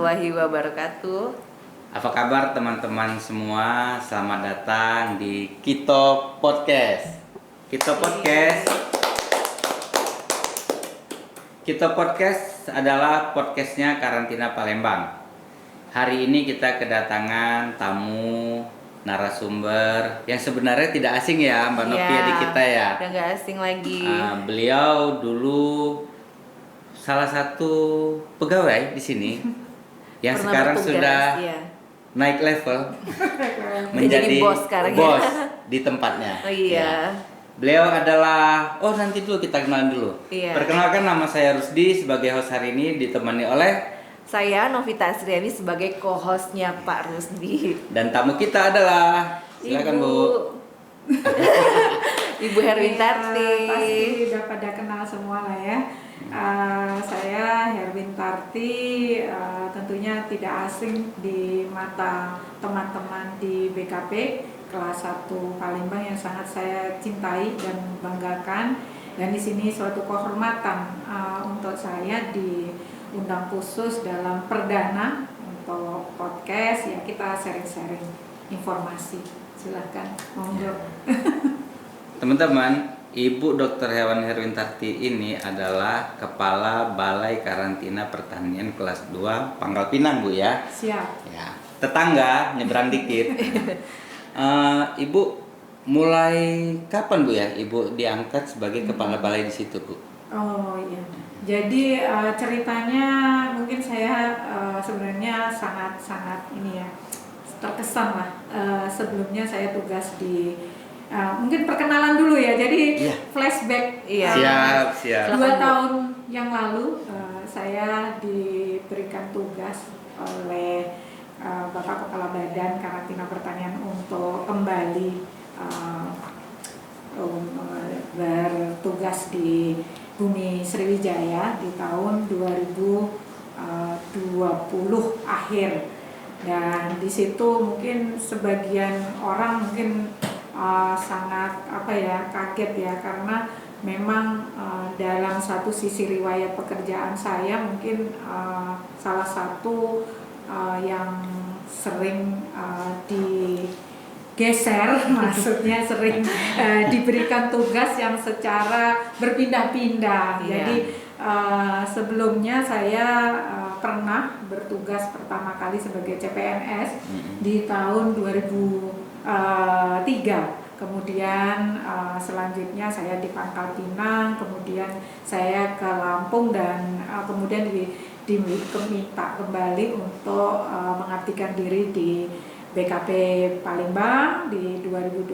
warahmatullahi wabarakatuh. Apa kabar teman-teman semua? Selamat datang di Kito Podcast. Kito Podcast adalah podcastnya Karantina Palembang. Hari ini kita kedatangan tamu narasumber yang sebenarnya tidak asing ya Mbak Novi di kita ya. Udah gak asing lagi. Beliau dulu salah satu pegawai di sini yang Pernah sekarang bertugas, sudah naik level menjadi bos sekarang bos ya. di tempatnya. Oh iya. Ya. Beliau adalah nanti dulu kita kenalan dulu. Iya. Perkenalkan, nama saya Rusdi sebagai host hari ini, ditemani oleh Saya Novita Asriani sebagai co-hostnya Pak Rusdi. dan tamu kita adalah silakan Bu. Ibu Herwintarti. Pasti udah pada kenal semua lah ya. Saya Herwintarti, tentunya tidak asing di mata teman-teman di BKP kelas 1 Palembang yang sangat saya cintai dan banggakan. Dan di sini suatu kehormatan untuk saya diundang khusus dalam perdana untuk podcast ya, kita sharing-sharing informasi. Silahkan monggo. Teman-teman, Ibu Dr. Hewan Herwintarti ini adalah Kepala Balai Karantina Pertanian kelas 2 Pangkal Pinang, Bu ya. Siap. Ya, tetangga nyebrang dikit. Ibu mulai kapan Bu ya Ibu diangkat sebagai kepala balai di situ, Bu? Oh iya. Jadi ceritanya mungkin saya sebenarnya sangat ini ya, terkesan lah. Sebelumnya saya tugas di mungkin perkenalan dulu ya. Jadi flashback. Siap. 2 tahun yang lalu saya diberikan tugas oleh Bapak Kepala Badan Karantina Pertanian untuk kembali bertugas di Bumi Sriwijaya di tahun 2020 akhir. Dan di situ mungkin sebagian orang mungkin sangat kaget ya, karena memang dalam satu sisi riwayat pekerjaan saya mungkin salah satu yang sering digeser, maksudnya sering diberikan tugas yang secara berpindah-pindah. Jadi sebelumnya saya pernah bertugas pertama kali sebagai CPNS di tahun 2003. Kemudian selanjutnya saya di Pangkal Pinang, kemudian saya ke Lampung dan kemudian diminta kembali untuk mengabdikan diri di BKP Palembang di 2021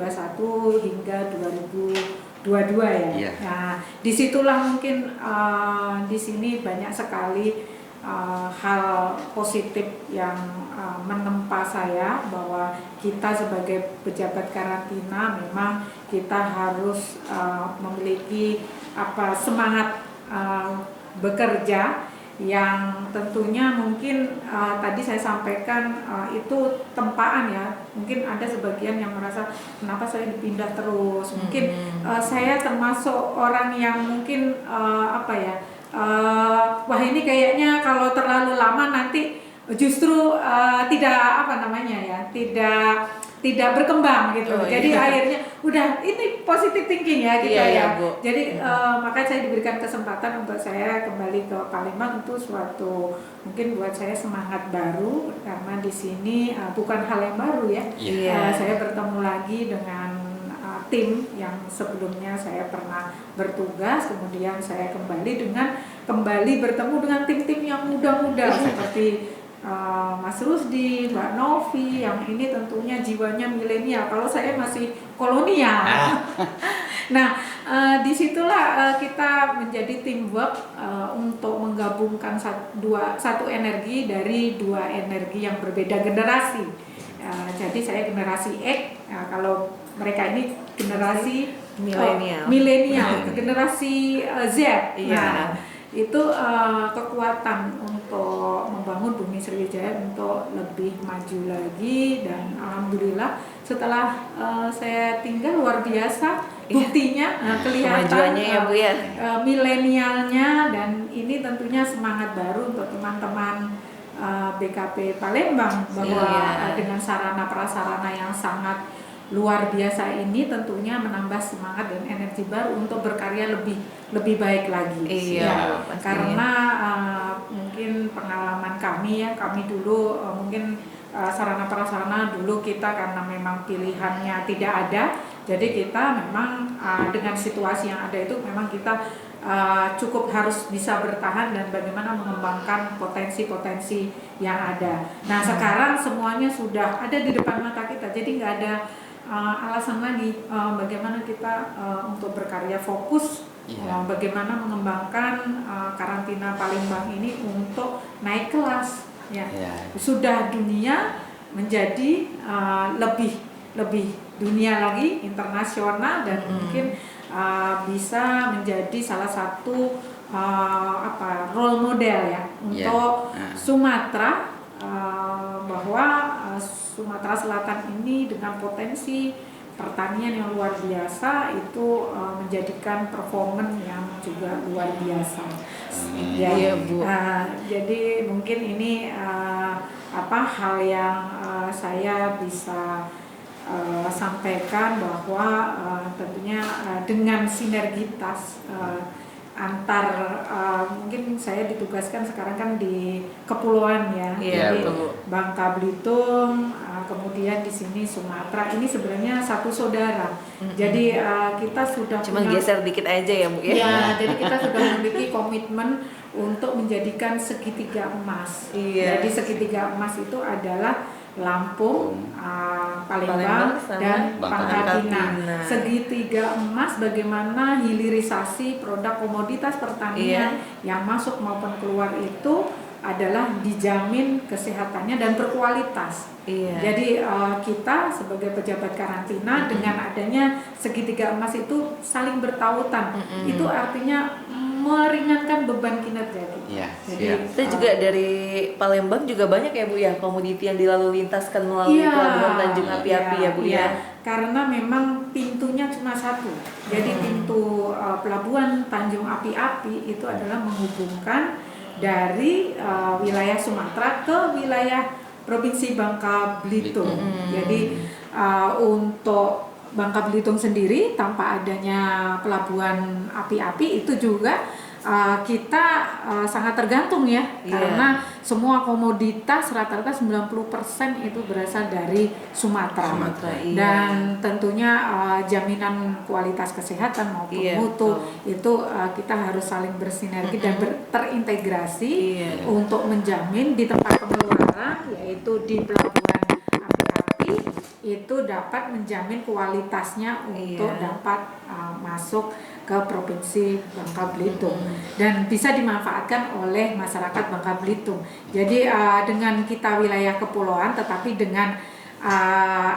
hingga 2022 ya. Yeah. Nah, disitulah mungkin di sini banyak sekali hal positif yang menempa saya, bahwa kita sebagai pejabat karantina memang kita harus memiliki semangat bekerja yang tentunya mungkin tadi saya sampaikan itu tempaan ya. Mungkin ada sebagian yang merasa kenapa saya dipindah terus. Mungkin saya termasuk orang yang mungkin wah ini kayaknya kalau terlalu lama nanti justru tidak berkembang gitu. Jadi akhirnya udah ini positive thinking ya gitu ya. Bu. Jadi makanya saya diberikan kesempatan untuk saya kembali ke Palembang, itu suatu mungkin buat saya semangat baru, karena di sini bukan hal yang baru ya. Saya bertemu lagi dengan tim yang sebelumnya saya pernah bertugas, kemudian saya kembali bertemu dengan tim-tim yang muda-muda seperti Mas Rusdi, Mbak Novi, yang ini tentunya jiwanya milenial. Kalau saya masih kolonial. Nah, disitulah kita menjadi teamwork untuk menggabungkan satu energi dari 2 energi yang berbeda generasi. Jadi saya generasi X, kalau mereka ini generasi milenial, generasi Z. Nah, itu kekuatan untuk membangun Bumi Sriwijaya untuk lebih maju lagi. Dan alhamdulillah setelah saya tinggal, luar biasa buktinya, kelihatan ya, Bu, ya. Milenialnya. Dan ini tentunya semangat baru untuk teman-teman BKP Palembang bahwa dengan sarana prasarana yang sangat luar biasa ini tentunya menambah semangat dan energi baru untuk berkarya lebih baik lagi. Iya, karena mungkin pengalaman kami dulu mungkin sarana prasarana dulu kita karena memang pilihannya tidak ada, jadi kita memang dengan situasi yang ada itu memang kita cukup harus bisa bertahan dan bagaimana mengembangkan potensi-potensi yang ada. Nah sekarang semuanya sudah ada di depan mata kita, jadi nggak ada alasan lagi bagaimana kita untuk berkarya fokus, bagaimana mengembangkan karantina Palembang ini untuk naik kelas, sudah dunia menjadi lebih dunia lagi, internasional, dan mungkin bisa menjadi salah satu role model ya untuk Sumatera, bahwa Sumatera Selatan ini dengan potensi pertanian yang luar biasa itu menjadikan performan yang juga luar biasa. Iya, Bu. Jadi mungkin ini hal yang saya bisa sampaikan bahwa tentunya dengan sinergitas antar mungkin saya ditugaskan sekarang kan di kepulauan ya, jadi Bangka Belitung, kemudian di sini Sumatera, ini sebenarnya satu saudara. Jadi kita sudah cuma geser dikit aja ya Bu ya. Ya, jadi kita sudah memiliki komitmen untuk menjadikan segitiga emas. Jadi segitiga emas itu adalah Lampung, Palembang, dan Pangkal Pinang. Segitiga emas bagaimana hilirisasi produk komoditas pertanian yang masuk maupun keluar itu adalah dijamin kesehatannya dan berkualitas. Jadi kita sebagai pejabat karantina dengan adanya segitiga emas itu saling bertautan. Itu artinya meringankan beban kinerja. Jadi kita juga dari Palembang juga banyak ya Bu ya komoditi yang dilalu lintaskan melalui pelabuhan Tanjung Api-Api ya Bu ya. Karena memang pintunya cuma satu. Jadi pintu pelabuhan Tanjung Api-Api itu adalah menghubungkan dari wilayah Sumatera ke wilayah Provinsi Bangka Belitung. Jadi untuk Bangka Belitung sendiri tanpa adanya pelabuhan Api-Api itu juga kita sangat tergantung ya, karena semua komoditas rata-rata 90% itu berasal dari Sumatera. Dan tentunya jaminan kualitas kesehatan maupun mutu itu kita harus saling bersinergi dan terintegrasi untuk menjamin di tempat pengeluaran, yaitu di pelabuhan Api-Api, itu dapat menjamin kualitasnya untuk dapat masuk ke Provinsi Bangka Belitung dan bisa dimanfaatkan oleh masyarakat Bangka Belitung. Jadi dengan kita wilayah kepulauan, tetapi dengan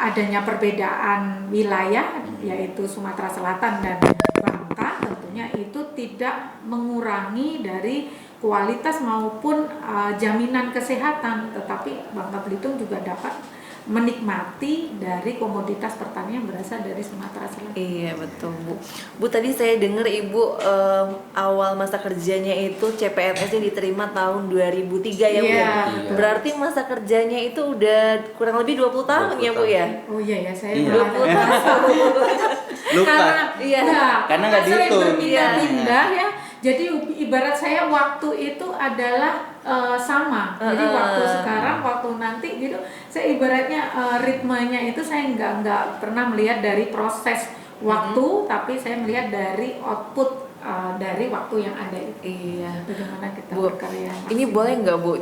adanya perbedaan wilayah yaitu Sumatera Selatan dan Bangka, tentunya itu tidak mengurangi dari kualitas maupun jaminan kesehatan, tetapi Bangka Belitung juga dapat menikmati dari komoditas pertanian yang berasal dari Sumatera Selatan. Iya betul Bu. Bu tadi saya dengar Ibu awal masa kerjanya itu CPNS-nya diterima tahun 2003 ya Bu ya. Berarti masa kerjanya itu udah kurang lebih 20 tahun ya Bu ya. Oh iya ya, saya 20 tahun. Lupa. Karena nggak dihitung. Berpindah-pindah ya. Jadi ibarat saya waktu itu adalah sama. Jadi waktu sekarang, waktu nanti gitu. Saya ibaratnya ritmenya itu saya nggak pernah melihat dari proses waktu, tapi saya melihat dari output dari waktu yang ada itu. Bagaimana kita berkarya. Ini boleh nggak Bu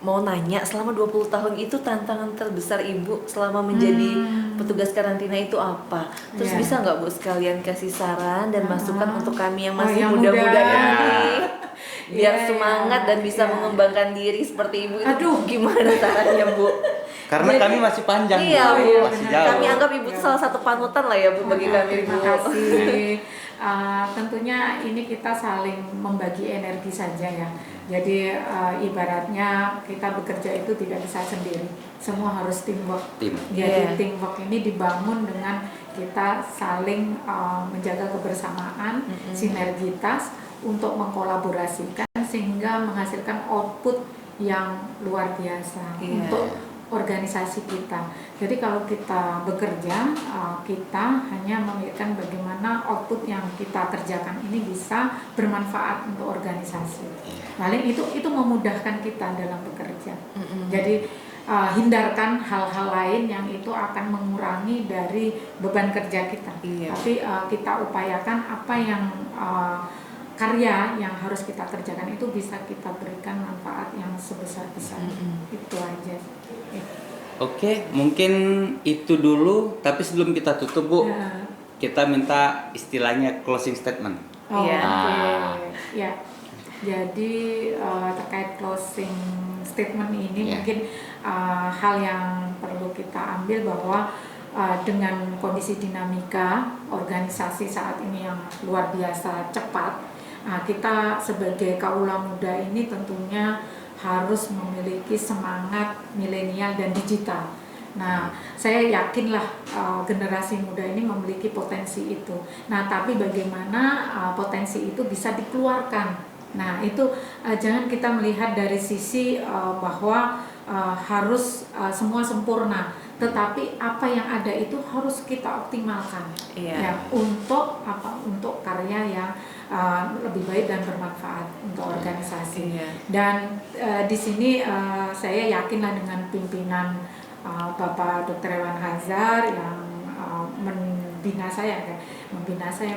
mau nanya, selama 20 tahun itu tantangan terbesar Ibu selama menjadi petugas karantina itu apa? Terus bisa nggak Bu sekalian kasih saran dan masukan untuk kami yang masih muda-muda ini biar semangat dan bisa mengembangkan diri seperti Ibu itu. Gimana caranya Bu? Karena kami masih panjang, Bu. Masih jauh. Kami anggap Ibu itu salah satu panutan lah ya Bu bagi kami. Terima kasih. Tentunya ini kita saling membagi energi saja ya. Jadi ibaratnya kita bekerja itu tidak bisa sendiri, semua harus teamwork. Jadi teamwork ini dibangun dengan kita saling menjaga kebersamaan, sinergitas untuk mengkolaborasikan sehingga menghasilkan output yang luar biasa Iya. untuk organisasi kita. Jadi kalau kita bekerja, kita hanya memikirkan bagaimana output yang kita kerjakan ini bisa bermanfaat untuk organisasi. Paling itu memudahkan kita dalam bekerja. Jadi hindarkan hal-hal lain yang itu akan mengurangi dari beban kerja kita. Iya. Tapi kita upayakan apa yang karya yang harus kita kerjakan itu bisa kita berikan manfaat yang sebesar-besarnya. Itu aja. Oke, mungkin itu dulu. Tapi sebelum kita tutup, Bu, Ya. kita minta istilahnya closing statement. Oh, Iya. oke. Ya. Jadi terkait closing statement ini Ya. mungkin hal yang perlu kita ambil bahwa dengan kondisi dinamika organisasi saat ini yang luar biasa cepat, kita sebagai kaula muda ini tentunya harus memiliki semangat milenial dan digital. Nah, saya yakinlah generasi muda ini memiliki potensi itu. Nah, tapi bagaimana potensi itu bisa dikeluarkan? Nah, itu jangan kita melihat dari sisi bahwa harus semua sempurna, tetapi apa yang ada itu harus kita optimalkan. Iya. Ya, untuk apa? Untuk karya yang lebih baik dan bermanfaat untuk organisasi. Iya. Dan di sini saya yakinlah dengan pimpinan Bapak Dr. Ewan Hazar yang membina saya,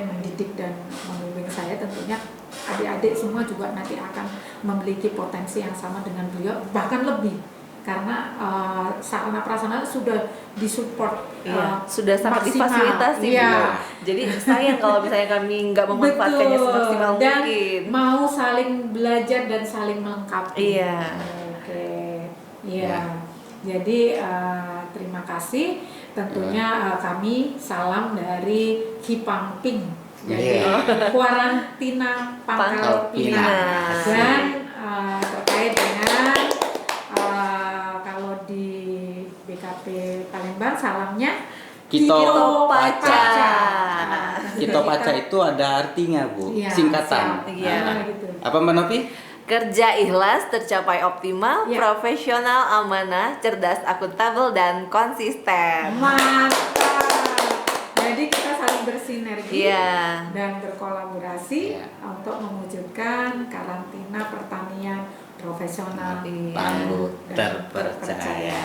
mendidik dan membimbing saya, tentunya adik-adik semua juga nanti akan memiliki potensi yang sama dengan beliau, bahkan lebih, karena sarana prasarana sudah disupport. Iya, sudah sangat maksimal. difasilitasi. Iya. Bu. Jadi sayang kalau misalnya kami nggak memanfaatkannya Betul. semaksimal Dan mungkin. mau saling belajar dan saling melengkapi. Iya. Oke. Ya. Iya. Jadi terima kasih. Tentunya kami salam dari Hipamping. Jadi Kuarantina Pangkal Pinang. Pinang. Dan terkait dengan kalau di BKP Palembang salamnya Kito Paca. Kito Paca itu ada artinya, Bu. Iya, Singkatan. siap. Iya. Gitu. Apa, Mbak Novi? Kerja ikhlas, tercapai optimal, Iya. profesional, amanah, cerdas, akuntabel, dan konsisten. Mantap. Jadi kita saling bersinergi Iya. dan berkolaborasi Iya. untuk mewujudkan karantina pertanian profesional, Iya. Tangguh, dan terpercaya.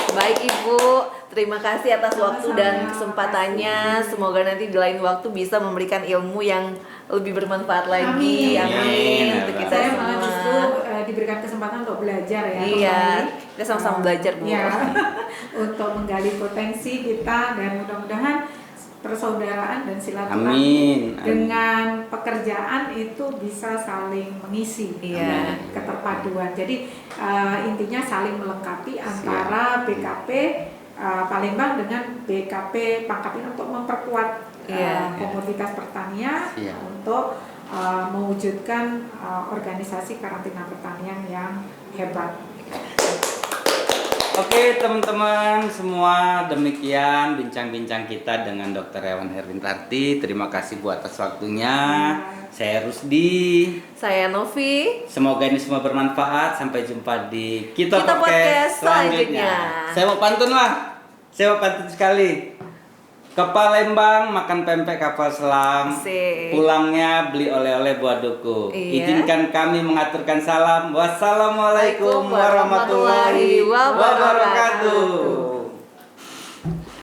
Baik Ibu, terima kasih atas waktu Sama-sama. dan kesempatannya. Makasih. Semoga nanti di lain waktu bisa memberikan ilmu yang lebih bermanfaat lagi. Amin. Amin. Untuk kita Saya semua. malah justru diberikan kesempatan untuk belajar ya. Iya, kembali. kita sama-sama belajar, Bu. Iya, untuk menggali potensi kita dan mudah-mudahan persaudaraan dan silaturahmi Amin. dengan pekerjaan itu bisa saling mengisi. Iya. Keterpaduan. Jadi intinya saling melengkapi antara BKP Palembang dengan BKP Pangkal Pinang untuk memperkuat Iya. komoditas pertanian Iya. untuk mewujudkan organisasi karantina pertanian yang hebat. Oke, teman-teman semua, demikian bincang-bincang kita dengan Dr. Ewan Herwintarti. Terima kasih Bu atas waktunya. Saya Rusdi. Saya Novi. Semoga ini semua bermanfaat. Sampai jumpa di Kita Kita Podcast selanjutnya. Saya mau pantun lah. Saya mau pantun sekali. Ke Palembang makan pempek kapal selam. Asik. Pulangnya beli oleh-oleh buat duku. Iya. Izinkan kami mengaturkan salam. Wassalamualaikum warahmatullahi warahmatullahi wabarakatuh. wabarakatuh.